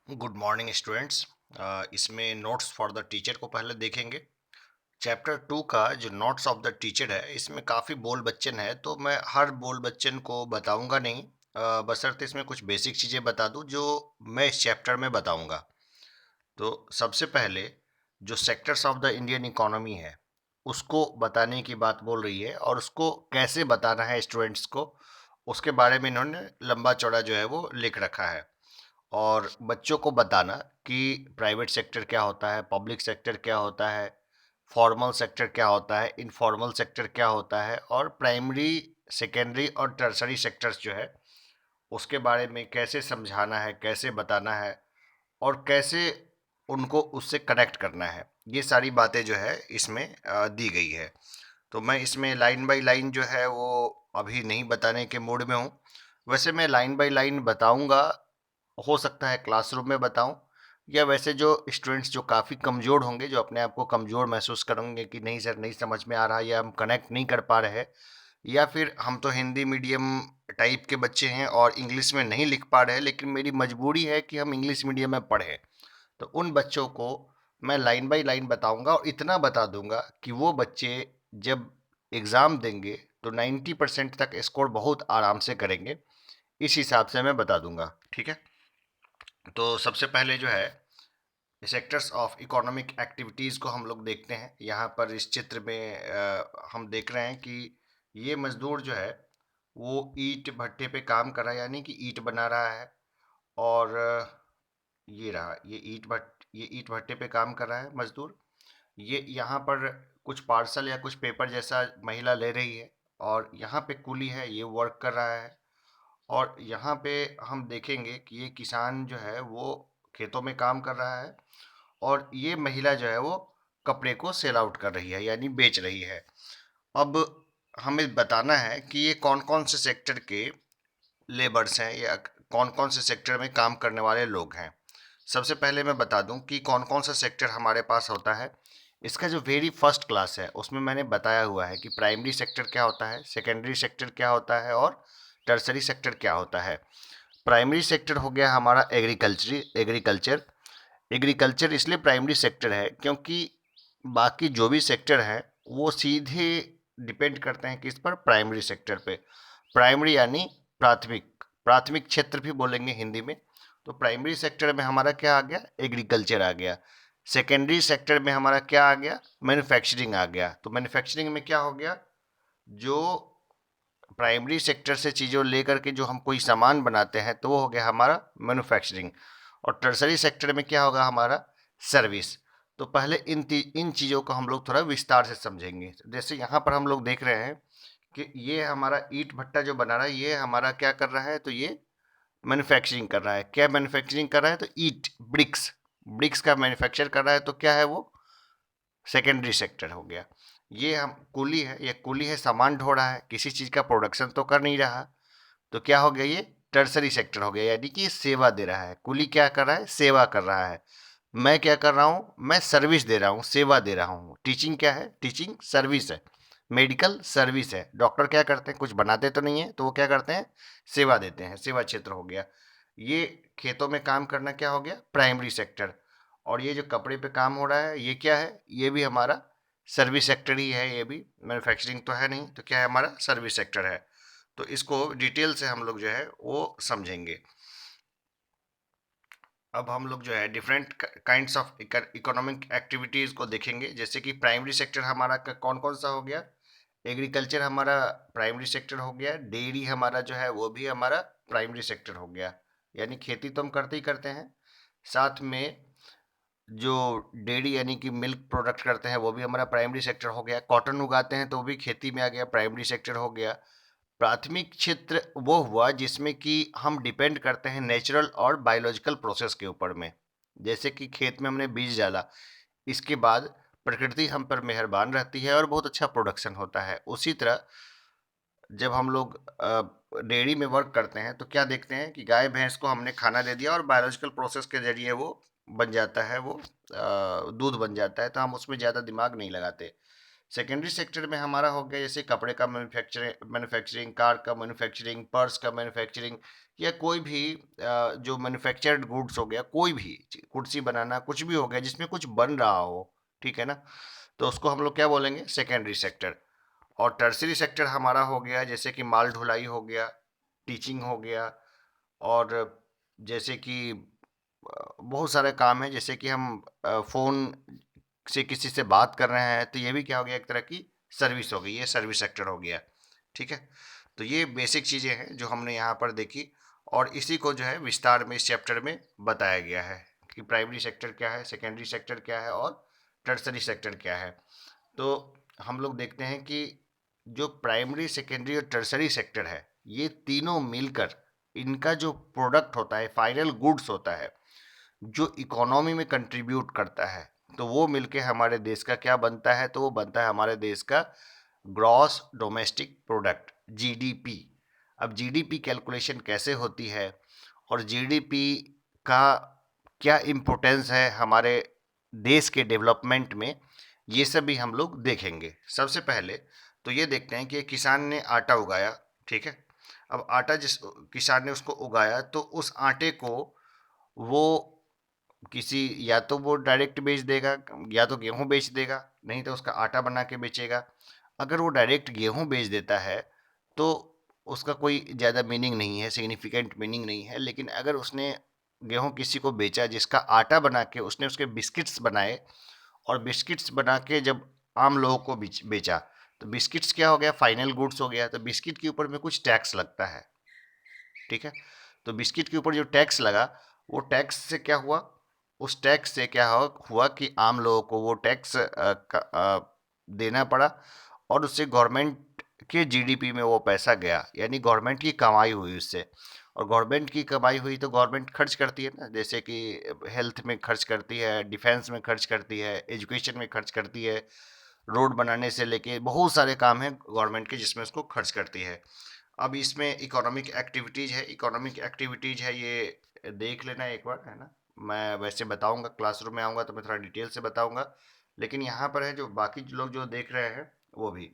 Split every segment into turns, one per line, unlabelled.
Good morning students. इसमें notes for the teacher को पहले देखेंगे। चैप्टर 2 का जो नोट्स ऑफ द टीचर है, इसमें काफ़ी बोल बच्चन है, तो मैं हर बोल बच्चन को बताऊंगा नहीं। बशर्ते इसमें कुछ बेसिक चीज़ें बता दूं जो मैं इस चैप्टर में बताऊंगा। तो सबसे पहले जो sectors of the Indian economy है, उसको बताने की बात बोल रही है, और उसको कैसे बताना है स्टूडेंट्स को, उसके बारे में इन्होंने लंबा चौड़ा जो है वो लिख रखा है। और बच्चों को बताना कि प्राइवेट सेक्टर क्या होता है, पब्लिक सेक्टर क्या होता है, फॉर्मल सेक्टर क्या होता है, इनफॉर्मल सेक्टर क्या होता है, और प्राइमरी, सेकेंडरी और टर्सरी सेक्टर्स जो है उसके बारे में कैसे समझाना है, कैसे बताना है, और कैसे उनको उससे कनेक्ट करना है। ये सारी बातें जो है इसमें दी गई है। तो मैं इसमें लाइन बाय लाइन जो है वो अभी नहीं बताने के मूड में हूँ। वैसे मैं लाइन बाय लाइन बताऊंगा, हो सकता है क्लासरूम में बताऊं, या वैसे जो स्टूडेंट्स जो काफ़ी कमज़ोर होंगे, जो अपने आप को कमज़ोर महसूस करेंगे कि नहीं सर नहीं समझ में आ रहा, या हम कनेक्ट नहीं कर पा रहे, या फिर हम तो हिंदी मीडियम टाइप के बच्चे हैं और इंग्लिश में नहीं लिख पा रहे, लेकिन मेरी मजबूरी है कि हम इंग्लिश मीडियम में पढ़ें, तो उन बच्चों को मैं लाइन बाय लाइन बताऊंगा, और इतना बता दूंगा कि वो बच्चे जब एग्ज़ाम देंगे तो 90% तक स्कोर बहुत आराम से करेंगे। इस हिसाब से मैं बता दूंगा, ठीक है। तो सबसे पहले जो है सेक्टर्स ऑफ इकोनॉमिक एक्टिविटीज़ को हम लोग देखते हैं। यहाँ पर इस चित्र में हम देख रहे हैं कि ये मज़दूर जो है वो ईंट भट्टे पे काम कर रहा है, यानी कि ईंट बना रहा है। और ये रहा, ये ईंट भट्टे पे काम कर रहा है मज़दूर। ये यहाँ पर कुछ पार्सल या कुछ पेपर जैसा महिला ले रही है, और यहाँ पे कुली है, ये वर्क कर रहा है। और यहाँ पे हम देखेंगे कि ये किसान जो है वो खेतों में काम कर रहा है, और ये महिला जो है वो कपड़े को सेल आउट कर रही है, यानी बेच रही है। अब हमें बताना है कि ये कौन कौन से सेक्टर के लेबर्स हैं, या कौन कौन से सेक्टर में काम करने वाले लोग हैं। सबसे पहले मैं बता दूं कि कौन कौन सा सेक्टर हमारे पास होता है। इसका जो वेरी फर्स्ट क्लास है उसमें मैंने बताया हुआ है कि प्राइमरी सेक्टर क्या होता है, सेकेंडरी सेक्टर क्या होता है, और टर्सरी सेक्टर क्या होता है। प्राइमरी सेक्टर हो गया हमारा एग्रीकल्चर। एग्रीकल्चर इसलिए प्राइमरी सेक्टर है क्योंकि बाकी जो भी सेक्टर हैं वो सीधे डिपेंड करते हैं किस पर, प्राइमरी सेक्टर पे। प्राइमरी यानी प्राथमिक, प्राथमिक क्षेत्र भी बोलेंगे हिंदी में। तो प्राइमरी सेक्टर में हमारा क्या आ गया, एग्रीकल्चर आ गया। सेकेंडरी सेक्टर में हमारा क्या आ गया, मैन्युफैक्चरिंग आ गया। तो मैन्युफैक्चरिंग में क्या हो गया, जो प्राइमरी सेक्टर से चीज़ों लेकर के जो हम कोई सामान बनाते हैं तो वो हो गया हमारा मैन्युफैक्चरिंग। और टर्सरी सेक्टर में क्या होगा हमारा, सर्विस। तो पहले इन चीज़ों को हम लोग थोड़ा विस्तार से समझेंगे। जैसे यहाँ पर हम लोग देख रहे हैं कि ये हमारा ईंट भट्टा जो बना रहा है, ये हमारा क्या कर रहा है, तो ये मैन्युफैक्चरिंग कर रहा है। क्या मैन्युफैक्चरिंग कर रहा है, तो ईंट, ब्रिक्स, ब्रिक्स का मैन्युफैक्चर कर रहा है। तो क्या है वो, सेकेंडरी सेक्टर हो गया। ये हम कुली है, ये कुली है, सामान ढो रहा है, किसी चीज़ का प्रोडक्शन तो कर नहीं रहा। तो क्या हो गया, ये टर्सरी सेक्टर हो गया, यानी कि सेवा दे रहा है। कुली क्या कर रहा है, सेवा कर रहा है। मैं क्या कर रहा हूँ, मैं सर्विस दे रहा हूँ, सेवा दे रहा हूँ। टीचिंग क्या है, टीचिंग सर्विस है, मेडिकल सर्विस है। डॉक्टर क्या करते हैं, कुछ बनाते तो नहीं है, तो वो क्या करते हैं, सेवा देते हैं, सेवा क्षेत्र हो गया। ये खेतों में काम करना क्या हो गया, प्राइमरी सेक्टर। और ये जो कपड़े पे काम हो रहा है, ये क्या है, ये भी हमारा सर्विस सेक्टर ही है। ये भी मैन्युफैक्चरिंग तो है नहीं, तो क्या है, हमारा सर्विस सेक्टर है। तो इसको डिटेल से हम लोग जो है वो समझेंगे। अब हम लोग जो है different kinds of economic activities को देखेंगे। जैसे कि प्राइमरी सेक्टर हमारा कौन कौन सा हो गया, एग्रीकल्चर हमारा प्राइमरी सेक्टर हो गया। डेयरी हमारा जो है वो भी हमारा प्राइमरी सेक्टर हो गया, यानी खेती तो हम करते ही करते हैं। साथ में जो डेयरी यानी कि मिल्क प्रोडक्ट करते हैं वो भी हमारा प्राइमरी सेक्टर हो गया। कॉटन उगाते हैं तो वो भी खेती में आ गया, प्राइमरी सेक्टर हो गया। प्राथमिक क्षेत्र वो हुआ जिसमें कि हम डिपेंड करते हैं नेचुरल और बायोलॉजिकल प्रोसेस के ऊपर में। जैसे कि खेत में हमने बीज डाला, इसके बाद प्रकृति हम पर मेहरबान रहती है और बहुत अच्छा प्रोडक्शन होता है। उसी तरह जब हम लोग डेयरी में वर्क करते हैं तो क्या देखते हैं कि गाय भैंस को हमने खाना दे दिया और बायोलॉजिकल प्रोसेस के जरिए वो बन जाता है, वो दूध बन जाता है, तो हम उसमें ज़्यादा दिमाग नहीं लगाते। सेकेंडरी सेक्टर में हमारा हो गया जैसे कपड़े का मैन्युफैक्चरिंग, कार का मैन्युफैक्चरिंग, पर्स का मैन्युफैक्चरिंग, या कोई भी जो मैन्युफैक्चर्ड गुड्स हो गया, कोई भी कुर्सी बनाना, कुछ भी हो गया जिसमें कुछ बन रहा हो, ठीक है ना, तो उसको हम लोग क्या बोलेंगे, सेकेंडरी सेक्टर। और टर्सरी सेक्टर हमारा हो गया जैसे कि माल ढुलाई हो गया, टीचिंग हो गया, और जैसे कि बहुत सारे काम हैं, जैसे कि हम फ़ोन से किसी से बात कर रहे हैं तो ये भी क्या हो गया, एक तरह की सर्विस हो गई, ये सर्विस सेक्टर हो गया, ठीक है। तो ये बेसिक चीज़ें हैं जो हमने यहाँ पर देखी, और इसी को जो है विस्तार में इस चैप्टर में बताया गया है कि प्राइमरी सेक्टर क्या है, सेकेंडरी सेक्टर क्या है, और टर्सरी सेक्टर क्या है। तो हम लोग देखते हैं कि जो प्राइमरी, सेकेंडरी और टर्सरी सेक्टर है, ये तीनों मिलकर इनका जो प्रोडक्ट होता है, फाइनल गुड्स होता है, जो इकोनॉमी में कंट्रीब्यूट करता है, तो वो मिलके हमारे देश का क्या बनता है, तो वो बनता है हमारे देश का ग्रॉस डोमेस्टिक प्रोडक्ट, जीडीपी। अब जीडीपी कैलकुलेशन कैसे होती है, और जीडीपी का क्या इम्पोर्टेंस है हमारे देश के डेवलपमेंट में, ये सब भी हम लोग देखेंगे। सबसे पहले तो ये देखते हैं कि एक किसान ने आटा उगाया, ठीक है। अब आटा जिस किसान ने उसको उगाया, तो उस आटे को वो किसी, या तो वो डायरेक्ट बेच देगा, या तो गेहूं बेच देगा, नहीं तो उसका आटा बना के बेचेगा। अगर वो डायरेक्ट गेहूं बेच देता है तो उसका कोई ज़्यादा मीनिंग नहीं है, सिग्निफिकेंट मीनिंग नहीं है। लेकिन अगर उसने गेहूं किसी को बेचा, जिसका आटा बना के उसने उसके बिस्किट्स बनाए, और बिस्किट्स बना के जब आम लोगों को बेचा, तो बिस्किट्स क्या हो गया, फाइनल गुड्स हो गया। तो बिस्किट के ऊपर में कुछ टैक्स लगता है, ठीक है। तो बिस्किट के ऊपर जो टैक्स लगा, वो टैक्स से क्या हुआ, उस टैक्स से क्या हुआ कि आम लोगों को वो टैक्स देना पड़ा, और उससे गवर्नमेंट के जीडीपी में वो पैसा गया, यानी गवर्नमेंट की कमाई हुई उससे। और गवर्नमेंट की कमाई हुई तो गवर्नमेंट खर्च करती है ना, जैसे कि हेल्थ में खर्च करती है, डिफेंस में खर्च करती है, एजुकेशन में खर्च करती है, रोड बनाने से लेके बहुत सारे काम हैं गवर्नमेंट के जिसमें उसको खर्च करती है। अब इसमें इकोनॉमिक एक्टिविटीज़ है, इकोनॉमिक एक्टिविटीज़ है, ये देख लेना एक बार, है ना। मैं वैसे बताऊंगा, क्लासरूम में आऊँगा तो मैं थोड़ा डिटेल से बताऊंगा, लेकिन यहाँ पर है जो बाकी लोग जो देख रहे हैं वो भी।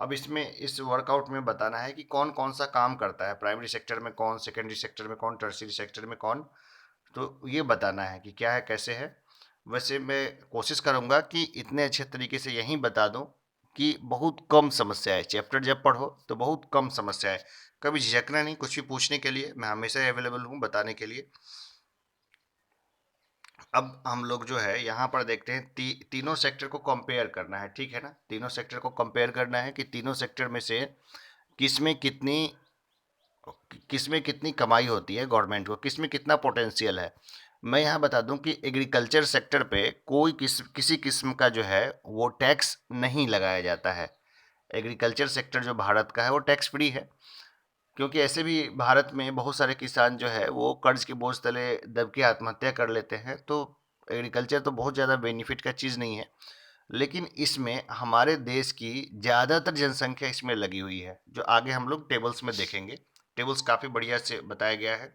अब इसमें इस वर्कआउट में बताना है कि कौन कौन सा काम करता है, प्राइमरी सेक्टर में कौन, सेकेंडरी सेक्टर में कौन, टर्शियरी सेक्टर में कौन, तो ये बताना है कि क्या है, कैसे है। वैसे मैं कोशिश करूँगा कि इतने अच्छे तरीके से यहीं बता दूँ कि बहुत कम समस्या है, चैप्टर जब पढ़ो तो बहुत कम समस्या है। कभी झिझकना नहीं, कुछ भी पूछने के लिए मैं हमेशा अवेलेबल हूँ बताने के लिए। अब हम लोग जो है यहाँ पर देखते हैं, तीनों सेक्टर को कंपेयर करना है, ठीक है ना। तीनों सेक्टर को कंपेयर करना है कि तीनों सेक्टर में से किसमें कितनी किसमें कितनी कमाई होती है गवर्नमेंट को, किसमें कितना पोटेंशियल है। मैं यहाँ बता दूं कि एग्रीकल्चर सेक्टर पे कोई किसी किस्म का जो है वो टैक्स नहीं लगाया जाता है। एग्रीकल्चर सेक्टर जो भारत का है वो टैक्स फ्री है, क्योंकि ऐसे भी भारत में बहुत सारे किसान जो है वो कर्ज के बोझ तले दब के आत्महत्या कर लेते हैं। तो एग्रीकल्चर तो बहुत ज़्यादा बेनिफिट का चीज़ नहीं है, लेकिन इसमें हमारे देश की ज़्यादातर जनसंख्या इसमें लगी हुई है, जो आगे हम लोग टेबल्स में देखेंगे। टेबल्स काफ़ी बढ़िया से बताया गया है,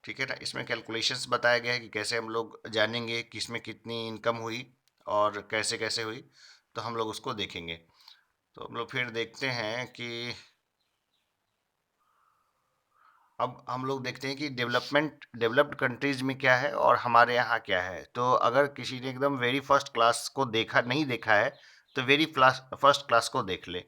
ठीक है ना। इसमें कैलकुलेशंस बताया गया है कि कैसे हम लोग जानेंगे कि इसमें कितनी इनकम हुई और कैसे कैसे हुई, तो हम लोग उसको देखेंगे। तो हम लोग फिर देखते हैं कि अब हम लोग देखते हैं कि डेवलप्ड कंट्रीज में क्या है और हमारे यहाँ क्या है। तो अगर किसी ने एकदम वेरी फर्स्ट क्लास को देखा नहीं देखा है, तो वेरी फर्स्ट क्लास को देख ले।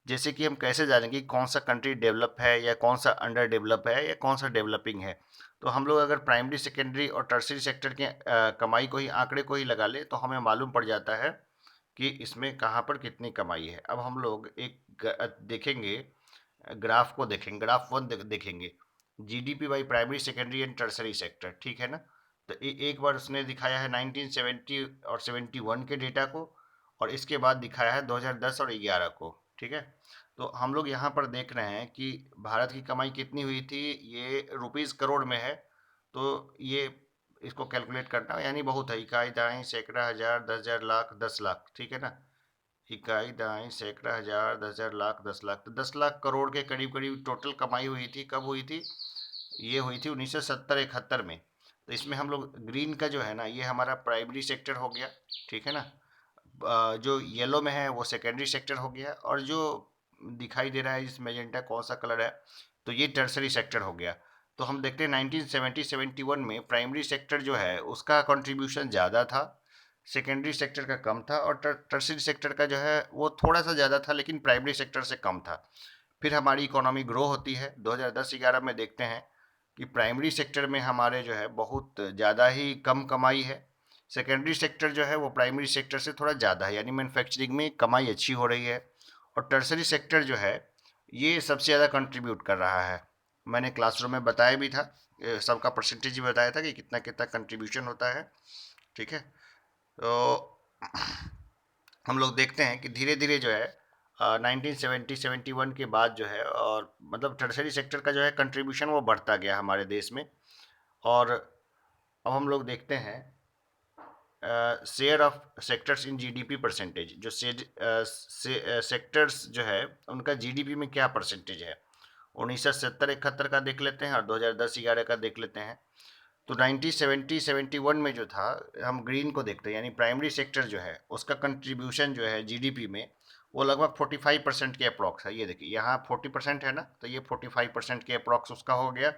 जैसे कि हम कैसे जानेंगे कि कौन सा कंट्री डेवलप है या कौन सा अंडर डेवलप है या कौन सा डेवलपिंग है। तो हम लोग अगर प्राइमरी, सेकेंडरी और टर्शियरी सेक्टर के कमाई को ही, आंकड़े को ही लगा ले, तो हमें मालूम पड़ जाता है कि इसमें कहाँ पर कितनी कमाई है। अब हम लोग एक देखेंगे, ग्राफ को देखेंगे, ग्राफ वन देखेंगे, GDP by primary, secondary and tertiary sector, ठीक है ना। तो एक बार उसने दिखाया है 1970 और 71 के डेटा को, और इसके बाद दिखाया है 2010 और 11 को, ठीक है। तो हम लोग यहाँ पर देख रहे हैं कि भारत की कमाई कितनी हुई थी, ये रुपीज़ करोड़ में है। तो ये इसको कैलकुलेट करना यानी बहुत है, इकाई, दाई, सैकड़ा, हज़ार, 10,000, लाख, 10 लाख, ठीक है ना। इकाई, दाई, सैकड़ा, हज़ार, 10,000, लाख, 10 लाख, तो 10 लाख करोड़ के करीब करीब टोटल कमाई हुई थी। कब हुई थी, ये हुई थी 1970-71 में। तो इसमें हम लोग ग्रीन का जो है ना, ये हमारा प्राइमरी सेक्टर हो गया, ठीक है ना। जो येलो में है वो सेकेंडरी सेक्टर हो गया, और जो दिखाई दे रहा है इस मैजेंटा कौन सा कलर है, तो ये टर्सरी सेक्टर हो गया। तो हम देखते हैं 1970-71 में प्राइमरी सेक्टर जो है उसका कंट्रीब्यूशन ज़्यादा था, सेकेंडरी सेक्टर का कम था, और टर्सरी सेक्टर का जो है वो थोड़ा सा ज़्यादा था लेकिन प्राइमरी सेक्टर से कम था। फिर हमारी इकोनॉमी ग्रो होती है 2010-11 में, देखते हैं कि प्राइमरी सेक्टर में हमारे जो है बहुत ज़्यादा ही कम कमाई है, सेकेंडरी सेक्टर जो है वो प्राइमरी सेक्टर से थोड़ा ज़्यादा है, यानी मैन्युफैक्चरिंग में कमाई अच्छी हो रही है, और टर्सरी सेक्टर जो है ये सबसे ज़्यादा कंट्रीब्यूट कर रहा है। मैंने क्लासरूम में बताया भी था, सबका परसेंटेज भी बताया था कि कितना कितना कंट्रीब्यूशन होता है। ठीक है, तो हम लोग देखते हैं कि धीरे धीरे जो है 1970-71 के बाद जो है, और मतलब टर्सरी सेक्टर का जो है कंट्रीब्यूशन वो बढ़ता गया हमारे देश में। और अब हम लोग देखते हैं share of sectors in GDP percentage, जो सेक्टर्स जो है उनका जीडीपी में क्या परसेंटेज है। 1970-71 का देख लेते हैं और 2010-11 का देख लेते हैं। तो 1970-71 में जो था, हम ग्रीन को देखते हैं, यानी प्राइमरी सेक्टर जो है उसका कंट्रीब्यूशन जो है जीडीपी में वो लगभग 45% के अप्रॉक्स है। ये देखिए यहाँ 40% है ना, तो ये 45% के अप्रॉक्स उसका हो गया।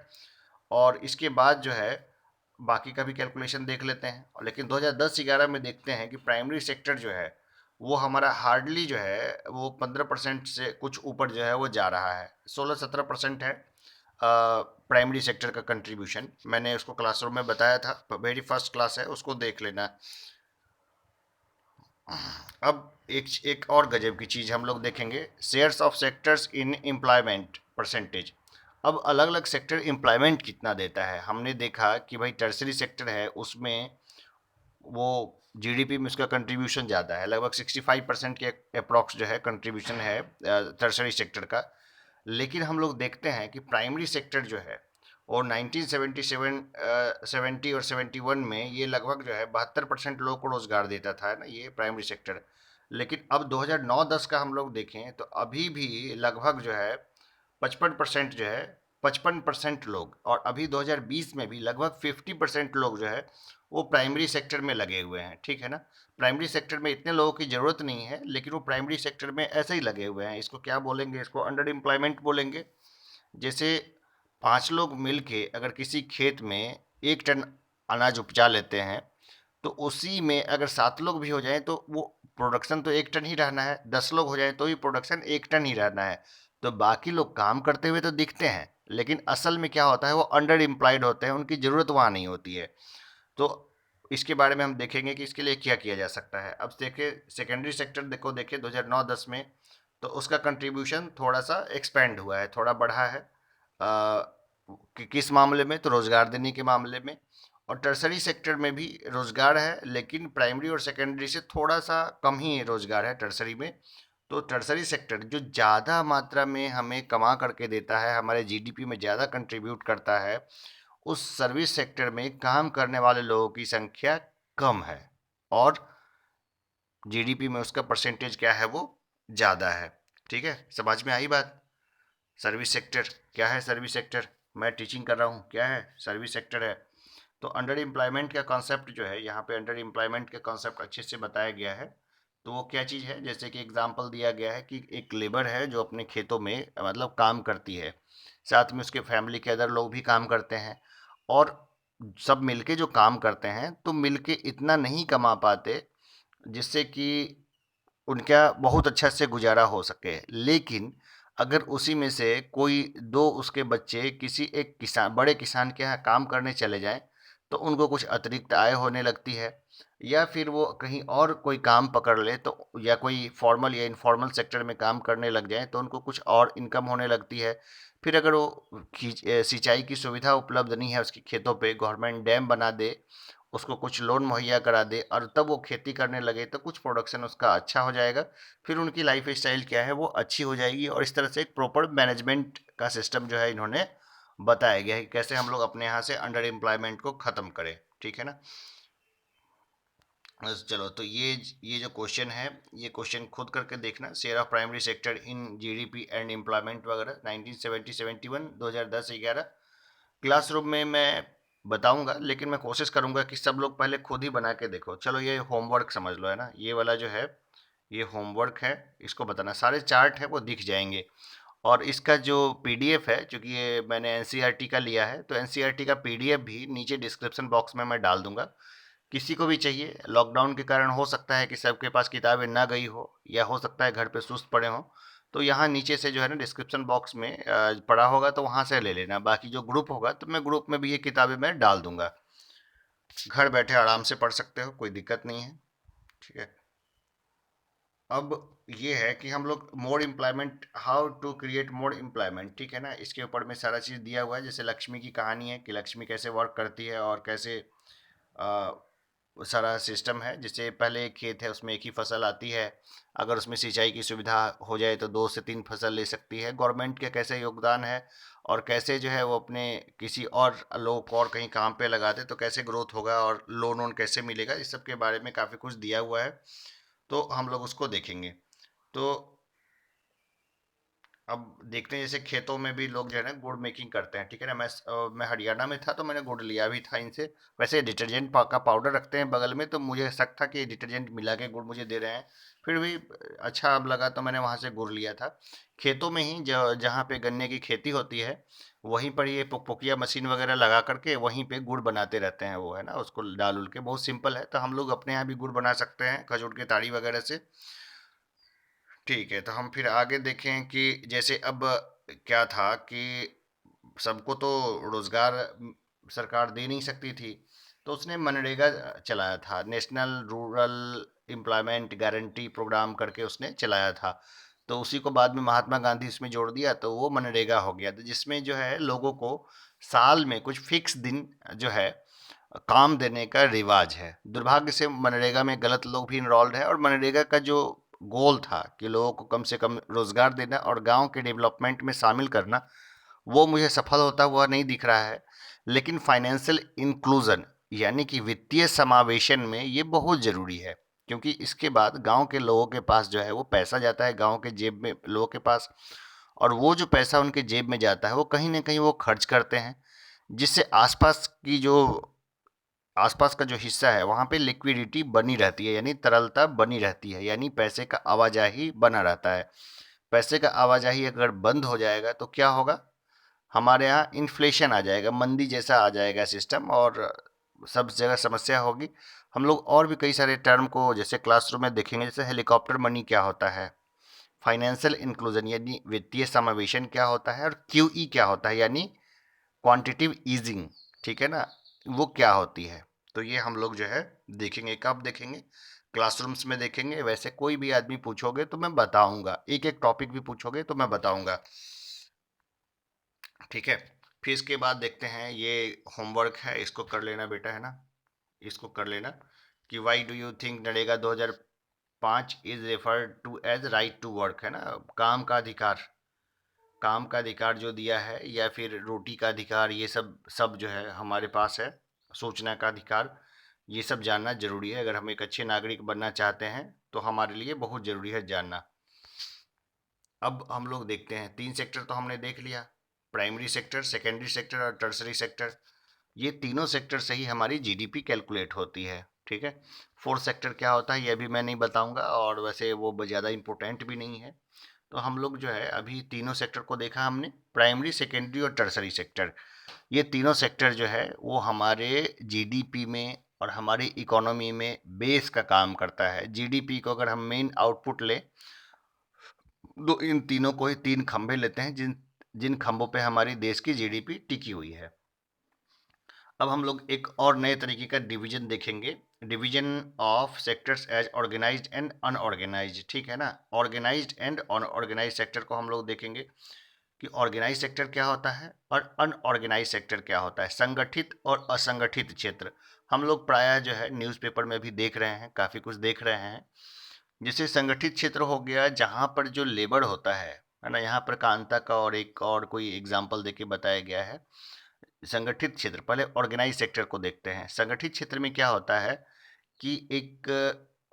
और इसके बाद जो है बाकी का भी कैलकुलेशन देख लेते हैं, और लेकिन 2010-11 में देखते हैं कि प्राइमरी सेक्टर जो है वो हमारा हार्डली जो है वो 15% से कुछ ऊपर जो है वो जा रहा है, 16-17% है प्राइमरी सेक्टर का कंट्रीब्यूशन। मैंने उसको क्लासरूम में बताया था, वेरी फर्स्ट क्लास है, उसको देख लेना। अब एक और गजब की चीज़ हम लोग देखेंगे, shares of sectors in employment percentage. अब अलग अलग सेक्टर एम्प्लॉयमेंट कितना देता है, हमने देखा कि भाई टर्सरी सेक्टर है उसमें वो जीडीपी में उसका कंट्रीब्यूशन ज़्यादा है, लगभग 65% के अप्रॉक्स जो है कंट्रीब्यूशन है टर्सरी सेक्टर का। लेकिन हम लोग देखते हैं कि प्राइमरी सेक्टर जो है, और 1977 70 और 71 में ये लगभग जो है 72% लोगों को रोजगार देता था ना ये प्राइमरी सेक्टर। लेकिन अब 2009-10 का हम लोग देखें तो अभी भी लगभग जो है 55% जो है 55% लोग, और अभी 2020 में भी लगभग 50% लोग जो है वो प्राइमरी सेक्टर में लगे हुए हैं। ठीक है ना, प्राइमरी सेक्टर में इतने लोगों की ज़रूरत नहीं है लेकिन वो प्राइमरी सेक्टर में ऐसे ही लगे हुए हैं। इसको क्या बोलेंगे, इसको अंडर एम्प्लॉयमेंट बोलेंगे। जैसे 5 लोग मिल के अगर किसी खेत में 1 टन अनाज उपजा लेते हैं, तो उसी में अगर 7 लोग भी हो जाएं तो वो प्रोडक्शन तो 1 टन ही रहना है, 10 लोग हो जाएं तो भी प्रोडक्शन 1 टन ही रहना है। तो बाकी लोग काम करते हुए तो दिखते हैं लेकिन असल में क्या होता है, वो अंडर एम्प्लॉयड होते हैं, उनकी ज़रूरत वहाँ नहीं होती है। तो इसके बारे में हम देखेंगे कि इसके लिए क्या किया जा सकता है। अब देखिए सेकेंडरी सेक्टर देखिए 2009-10 में तो उसका कंट्रीब्यूशन थोड़ा सा एक्सपेंड हुआ है, थोड़ा बढ़ा है। किस मामले में, तो रोज़गार देने के मामले में। और टर्सरी सेक्टर में भी रोज़गार है लेकिन प्राइमरी और सेकेंडरी से थोड़ा सा कम ही रोज़गार है टर्सरी में। तो टर्सरी सेक्टर जो ज़्यादा मात्रा में हमें कमा करके देता है, हमारे जीडीपी में ज़्यादा कंट्रीब्यूट करता है, उस सर्विस सेक्टर में काम करने वाले लोगों की संख्या कम है, और जीडीपी में उसका परसेंटेज क्या है, वो ज़्यादा है। ठीक है, समझ में आई बात। सर्विस सेक्टर क्या है, सर्विस सेक्टर मैं टीचिंग कर रहा हूँ, क्या है, सर्विस सेक्टर है। तो अंडर एम्प्लॉयमेंट का कॉन्सेप्ट जो है यहाँ पे, अंडर एम्प्लॉयमेंट का कॉन्सेप्ट अच्छे से बताया गया है। तो वो क्या चीज़ है, जैसे कि एग्जांपल दिया गया है कि एक लेबर है जो अपने खेतों में मतलब काम करती है, साथ में उसके फैमिली के अदर लोग भी काम करते हैं, और सब मिलके जो काम करते हैं तो मिलके इतना नहीं कमा पाते जिससे कि उनका बहुत अच्छा से गुजारा हो सके। लेकिन अगर उसी में से कोई दो उसके बच्चे किसी एक किसान, बड़े किसान के यहाँ काम करने चले जाएं तो उनको कुछ अतिरिक्त आय होने लगती है, या फिर वो कहीं और कोई काम पकड़ ले तो, या कोई फॉर्मल या इनफॉर्मल सेक्टर में काम करने लग जाएं तो उनको कुछ और इनकम होने लगती है। फिर अगर वो सिंचाई की सुविधा उपलब्ध नहीं है उसकी खेतों पे, गवर्नमेंट डैम बना दे, उसको कुछ लोन मुहैया करा दे और तब वो खेती करने लगे तो कुछ प्रोडक्शन उसका अच्छा हो जाएगा, फिर उनकी लाइफ स्टाइल क्या है वो अच्छी हो जाएगी। और इस तरह से एक प्रॉपर मैनेजमेंट का सिस्टम जो है इन्होंने बताया गया है कि कैसे हम लोग अपने यहाँ से अंडर एम्प्लॉयमेंट को ख़त्म करें। ठीक है ना, बस चलो, तो ये जो क्वेश्चन है, ये क्वेश्चन खुद करके देखना, share of primary sector in GDP and employment वगैरह 1970-71 2010-11। क्लासरूम में मैं बताऊँगा, लेकिन मैं कोशिश करूँगा कि सब लोग पहले खुद ही बना के देखो। चलो ये होमवर्क समझ लो, है ना? ये वाला जो है, ये होमवर्क है, इसको बताना। सारे चार्ट हैं वो दिख जाएँगे। और इसका जो पीडीएफ है, चूँकि ये मैंने एनसीईआरटी का लिया है, तो एनसीईआरटी का पीडीएफ भी नीचे डिस्क्रिप्शन बॉक्स में मैं डाल दूँगा। किसी को भी चाहिए, लॉकडाउन के कारण हो सकता है कि सबके पास किताबें ना गई हो, या हो सकता है घर पे सुस्त पड़े हों, तो यहाँ नीचे से जो है ना डिस्क्रिप्शन बॉक्स में पड़ा होगा तो वहाँ से ले लेना। बाकी जो ग्रुप होगा तो मैं ग्रुप में भी ये किताबें मैं डाल दूंगा। घर बैठे आराम से पढ़ सकते हो, कोई दिक्कत नहीं है। ठीक है। अब ये है कि हम लोग more employment, how to create more employment, ठीक है ना? इसके ऊपर में सारा चीज़ दिया हुआ है। जैसे लक्ष्मी की कहानी है कि लक्ष्मी कैसे वर्क करती है और कैसे आ, सारा सिस्टम है। जैसे पहले एक खेत है, उसमें एक ही फसल आती है। अगर उसमें सिंचाई की सुविधा हो जाए तो 2 से 3 फसल ले सकती है। गवर्नमेंट के कैसे योगदान है, और कैसे जो है वो अपने किसी और लोग को और कहीं काम पे लगा दे तो कैसे ग्रोथ होगा, और लोन वोन कैसे मिलेगा, इस सब के बारे में काफ़ी कुछ दिया हुआ है। तो हम लोग उसको देखेंगे। तो अब देखते हैं, जैसे खेतों में भी लोग जो है ना गुड़ मेकिंग करते हैं, ठीक है ना? मैं हरियाणा में था तो मैंने गुड़ लिया भी था इनसे। वैसे डिटर्जेंट का पाउडर रखते हैं बगल में, तो मुझे शक था कि डिटर्जेंट मिला के गुड़ मुझे दे रहे हैं। फिर भी अच्छा अब लगा तो मैंने वहाँ से गुड़ लिया था। खेतों में ही जहाँ पे गन्ने की खेती होती है, वहीं पर ये पुकपुकिया मशीन वगैरह लगा करके वहीं पे गुड़ बनाते रहते हैं वो, है ना? उसको डाल उल के बहुत सिंपल है। तो हम लोग अपने यहाँ भी गुड़ बना सकते हैं खजूर के ताड़ी वगैरह से। ठीक है, तो हम फिर आगे देखें कि जैसे अब क्या था कि सबको तो रोजगार सरकार दे नहीं सकती थी, तो उसने मनरेगा चलाया था, national rural employment guarantee programme करके उसने चलाया था। तो उसी को बाद में महात्मा गांधी इसमें जोड़ दिया, तो वो मनरेगा हो गया। तो जिसमें जो है लोगों को साल में कुछ फिक्स दिन जो है काम देने का रिवाज है। दुर्भाग्य से मनरेगा में गलत लोग भी इनरोल्ड है, और मनरेगा का जो गोल था कि लोगों को कम से कम रोजगार देना और गांव के डेवलपमेंट में शामिल करना, वो मुझे सफल होता हुआ नहीं दिख रहा है। लेकिन फाइनेंशियल इंक्लूजन, यानी कि वित्तीय समावेशन में ये बहुत ज़रूरी है। क्योंकि इसके बाद गांव के लोगों के पास जो है वो पैसा जाता है, गांव के जेब में लोगों के पास, और वो जो पैसा उनके जेब में जाता है वो कहीं ना कहीं वो खर्च करते हैं, जिससे आसपास का जो हिस्सा है वहाँ पे लिक्विडिटी बनी रहती है, यानी तरलता बनी रहती है, यानी पैसे का आवाजाही बना रहता है। पैसे का आवाजाही अगर बंद हो जाएगा तो क्या होगा? हमारे यहाँ इन्फ्लेशन आ जाएगा, मंदी जैसा आ जाएगा सिस्टम, और सब जगह समस्या होगी। हम लोग और भी कई सारे टर्म को जैसे क्लासरूम में देखेंगे। जैसे हेलीकॉप्टर मनी क्या होता है, फाइनेंशियल इंक्लूजन यानी वित्तीय समावेशन क्या होता है, और क्यूई क्या होता है यानी क्वांटिटिव ईजिंग, ठीक है ना? वो क्या होती है। तो ये हम लोग जो है देखेंगे। कब देखेंगे? क्लासरूम्स में देखेंगे। वैसे कोई भी आदमी पूछोगे तो मैं बताऊंगा, एक एक टॉपिक भी पूछोगे तो मैं बताऊंगा। ठीक है। फिर इसके बाद देखते हैं, ये होमवर्क है, इसको कर लेना बेटा, है ना? इसको कर लेना कि why do you think NREGA 2005 is referred to as right to work, है ना? काम का अधिकार, काम का अधिकार जो दिया है, या फिर रोटी का अधिकार, ये सब सब जो है हमारे पास है। सूचना का अधिकार, ये सब जानना जरूरी है। अगर हम एक अच्छे नागरिक बनना चाहते हैं तो हमारे लिए बहुत जरूरी है जानना। अब हम लोग देखते हैं, 3 सेक्टर तो हमने देख लिया, प्राइमरी सेक्टर, सेकेंडरी सेक्टर और टर्सरी सेक्टर। ये तीनों सेक्टर से ही हमारी जीडीपी कैलकुलेट होती है। ठीक है। फोर्थ सेक्टर क्या होता है ये भी मैं नहीं बताऊंगा, और वैसे वो ज़्यादा इम्पोर्टेंट भी नहीं है। तो हम लोग जो है अभी तीनों सेक्टर को देखा हमने, प्राइमरी, सेकेंडरी और टर्सरी सेक्टर। ये तीनों सेक्टर जो है वो हमारे जीडीपी में और हमारी इकोनॉमी में बेस का काम करता है। जीडीपी को अगर हम मेन आउटपुट ले, तो इन तीनों को ही 3 खंभे लेते हैं, जिन जिन खंभों पे हमारी देश की जीडीपी टिकी हुई है। अब हम लोग एक और नए तरीके का डिवीजन देखेंगे, division of sectors as organised and unorganised, ठीक है ना? ऑर्गेनाइज्ड एंड अनऑर्गेनाइज्ड सेक्टर को हम लोग देखेंगे कि ऑर्गेनाइज सेक्टर क्या होता है और अनऑर्गेनाइज सेक्टर क्या होता है, संगठित और असंगठित क्षेत्र। हम लोग प्रायः जो है न्यूज़पेपर में भी देख रहे हैं, काफ़ी कुछ देख रहे हैं। जैसे संगठित क्षेत्र हो गया जहाँ पर जो लेबर होता है ना? यहाँ पर कांता का और एक और कोई एग्जाम्पल देके बताया गया है। संगठित क्षेत्र, पहले ऑर्गेनाइज सेक्टर को देखते हैं। संगठित क्षेत्र में क्या होता है कि एक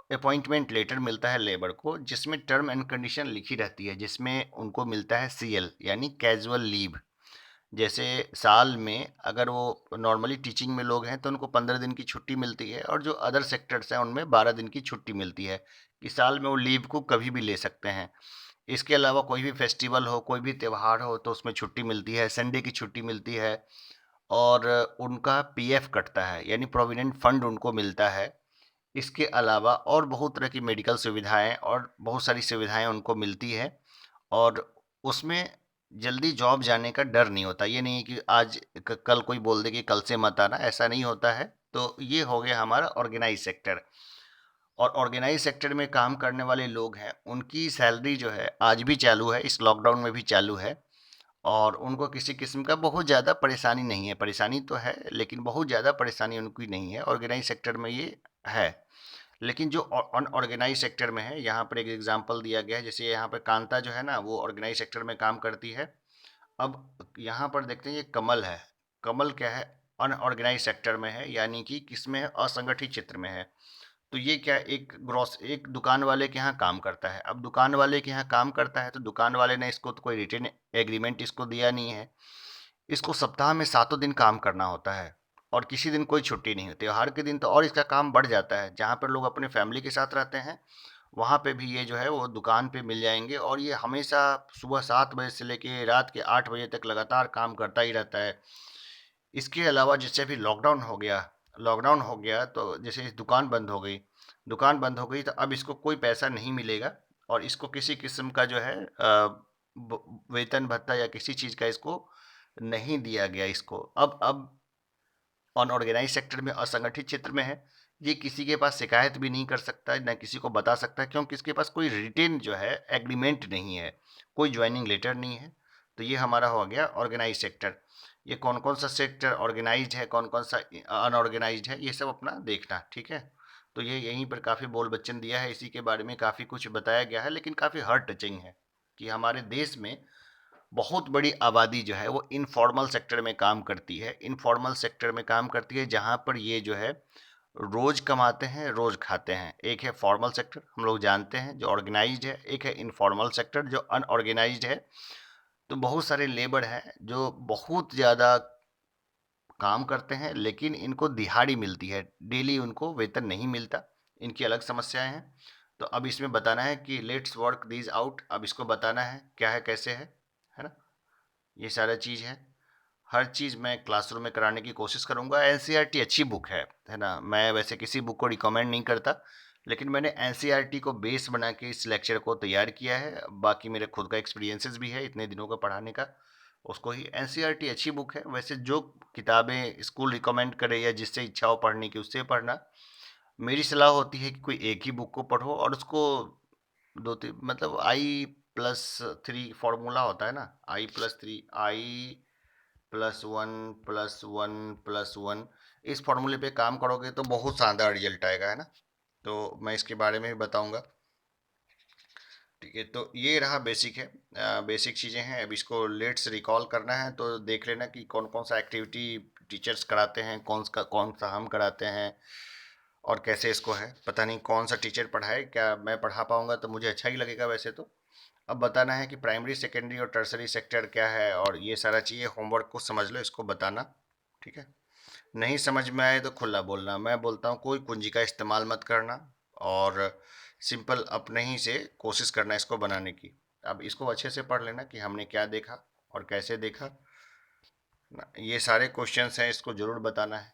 अपॉइंटमेंट लेटर मिलता है लेबर को, जिसमें टर्म एंड कंडीशन लिखी रहती है, जिसमें उनको मिलता है सीएल यानी कैजुअल लीव, जैसे साल में अगर वो नॉर्मली टीचिंग में लोग हैं तो उनको 15 दिन की छुट्टी मिलती है, और जो अदर सेक्टर्स हैं उनमें 12 दिन की छुट्टी मिलती है, कि साल में वो लीव को कभी भी ले सकते हैं। इसके अलावा कोई भी फेस्टिवल हो, कोई भी त्योहार हो तो उसमें छुट्टी मिलती है, संडे की छुट्टी मिलती है, और उनका पीएफ कटता है, यानी प्रोविडेंट फंड उनको मिलता है। इसके अलावा और बहुत तरह की मेडिकल सुविधाएं और बहुत सारी सुविधाएं उनको मिलती है, और उसमें जल्दी जॉब जाने का डर नहीं होता। ये नहीं है कि आज कल कोई बोल दे कि कल से मत आना, ऐसा नहीं होता है। तो ये हो गया हमारा ऑर्गेनाइज सेक्टर। और ऑर्गेनाइज सेक्टर में काम करने वाले लोग हैं, उनकी सैलरी जो है आज भी चालू है, इस लॉकडाउन में भी चालू है, और उनको किसी किस्म का बहुत ज़्यादा परेशानी नहीं है। परेशानी तो है लेकिन बहुत ज़्यादा परेशानी उनकी नहीं है, ऑर्गेनाइज सेक्टर में ये है। लेकिन जो अनऑर्गेनाइज सेक्टर में है, यहाँ पर एक एग्जांपल दिया गया है, जैसे यहाँ पर कांता जो है ना, वो ऑर्गेनाइज सेक्टर में काम करती है। अब यहाँ पर देखते हैं, ये कमल है। कमल क्या है, अनऑर्गेनाइज सेक्टर में है, यानी कि किसमें है, असंगठित क्षेत्र में है। तो ये क्या, एक दुकान वाले के यहाँ काम करता है। अब दुकान वाले के यहाँ काम करता है तो दुकान वाले ने इसको तो कोई रिटर्न एग्रीमेंट इसको दिया नहीं है। इसको सप्ताह में 7 दिन काम करना होता है, और किसी दिन कोई छुट्टी नहीं होती। त्योहार के दिन तो और इसका काम बढ़ जाता है, जहाँ पर लोग अपने फैमिली के साथ रहते हैं वहाँ पे भी ये जो है वो दुकान पे मिल जाएंगे, और ये हमेशा सुबह 7 बजे से लेके रात के 8 बजे तक लगातार काम करता ही रहता है। इसके अलावा जैसे अभी लॉकडाउन हो गया तो जैसे इस दुकान बंद हो गई तो अब इसको कोई पैसा नहीं मिलेगा, और इसको किसी किस्म का जो है वेतन भत्ता या किसी चीज़ का इसको नहीं दिया गया। इसको अब अनऑर्गेनाइज सेक्टर में, असंगठित क्षेत्र में है, ये किसी के पास शिकायत भी नहीं कर सकता है, ना किसी को बता सकता है, क्योंकि इसके पास कोई रिटेन जो है एग्रीमेंट नहीं है, कोई ज्वाइनिंग लेटर नहीं है। तो ये हमारा हो गया ऑर्गेनाइज सेक्टर। ये कौन कौन सा सेक्टर ऑर्गेनाइज है, कौन कौन सा अनऑर्गेनाइज है, ये सब अपना देखना, ठीक है। तो ये यहीं पर काफ़ी बोल बच्चन दिया है, इसी के बारे में काफ़ी कुछ बताया गया है, लेकिन काफ़ी हार्ट टचिंग है कि हमारे देश में बहुत बड़ी आबादी जो है वो इनफॉर्मल सेक्टर में काम करती है। इनफॉर्मल सेक्टर में काम करती है जहाँ पर ये जो है रोज कमाते हैं, रोज खाते हैं। एक है फॉर्मल सेक्टर, हम लोग जानते हैं, जो ऑर्गेनाइज्ड है। एक है इनफॉर्मल सेक्टर जो अनऑर्गेनाइज्ड है। तो बहुत सारे लेबर हैं जो बहुत ज़्यादा काम करते हैं, लेकिन इनको दिहाड़ी मिलती है, डेली उनको वेतन नहीं मिलता। इनकी अलग समस्याएं हैं। तो अब इसमें बताना है कि लेट्स वर्क दीज आउट। अब इसको बताना है क्या है, कैसे है ना, ये सारा चीज़ है। हर चीज़ मैं क्लासरूम में कराने की कोशिश करूँगा। एनसीईआरटी अच्छी बुक है ना। मैं वैसे किसी बुक को रिकमेंड नहीं करता, लेकिन मैंने एनसीईआरटी को बेस बना के इस लेक्चर को तैयार किया है। बाकी मेरे खुद का एक्सपीरियंसेस भी है इतने दिनों का पढ़ाने का, उसको ही। एनसीईआरटी अच्छी बुक है। वैसे जो किताबें स्कूल रिकमेंड करे या जिससे इच्छा हो पढ़ने की, उससे पढ़ना। मेरी सलाह होती है कि कोई एक ही बुक को पढ़ो, और उसको दो तीन, मतलब I+3 फॉर्मूला होता है ना, I+3, I+1+1+1, इस फॉर्मूले पे काम करोगे तो बहुत शानदार रिजल्ट आएगा, है ना। तो मैं इसके बारे में भी बताऊंगा, ठीक है। तो ये रहा बेसिक है, बेसिक चीज़ें हैं। अब इसको लेट्स रिकॉल करना है, तो देख लेना कि कौन कौन सा एक्टिविटी टीचर्स कराते हैं, कौन सा हम कराते हैं, और कैसे इसको है। पता नहीं कौन सा टीचर पढ़ाए, क्या मैं पढ़ा पाऊंगा तो मुझे अच्छा ही लगेगा वैसे तो। अब बताना है कि प्राइमरी, सेकेंडरी और टर्सरी सेक्टर क्या है, और ये सारा चीज़ें होमवर्क को समझ लो, इसको बताना, ठीक है। नहीं समझ में आए तो खुला बोलना। मैं बोलता हूँ कोई कुंजी का इस्तेमाल मत करना, और सिंपल अपने ही से कोशिश करना इसको बनाने की। अब इसको अच्छे से पढ़ लेना कि हमने क्या देखा और कैसे देखा ना। ये सारे क्वेश्चंस हैं, इसको ज़रूर बताना है।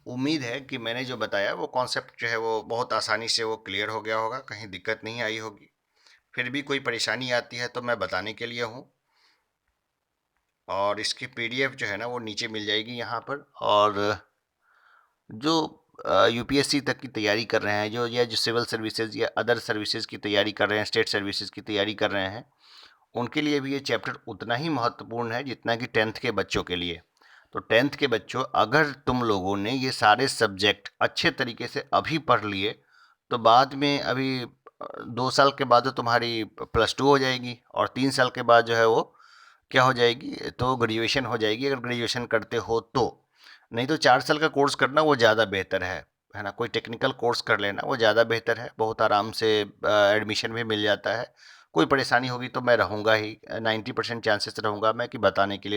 उम्मीद है कि मैंने जो बताया वो कॉन्सेप्ट जो है वो बहुत आसानी से वो क्लियर हो गया होगा, कहीं दिक्कत नहीं आई होगी। फिर भी कोई परेशानी आती है तो मैं बताने के लिए हूँ। और इसकी पीडीएफ जो है ना वो नीचे मिल जाएगी यहाँ पर। और जो यूपीएससी तक की तैयारी कर रहे हैं, जो सिविल सर्विसेज या अदर सर्विसेज की तैयारी कर रहे हैं, स्टेट सर्विसेज की तैयारी कर रहे हैं, उनके लिए भी ये चैप्टर उतना ही महत्वपूर्ण है जितना कि 10th के बच्चों के लिए। तो 10th के बच्चों, अगर तुम लोगों ने ये सारे सब्जेक्ट अच्छे तरीके से अभी पढ़ लिए तो बाद में अभी 2 साल के बाद तो तुम्हारी +2 हो जाएगी, और 3 साल के बाद जो है वो क्या हो जाएगी, तो ग्रेजुएशन हो जाएगी, अगर ग्रेजुएशन करते हो तो। नहीं तो 4 साल का कोर्स करना वो ज़्यादा बेहतर है ना। कोई टेक्निकल कोर्स कर लेना वो ज़्यादा बेहतर है, बहुत आराम से एडमिशन भी मिल जाता है। कोई परेशानी होगी तो मैं रहूँगा ही 90% चांसेस रहूँगा मैं कि बताने के लिए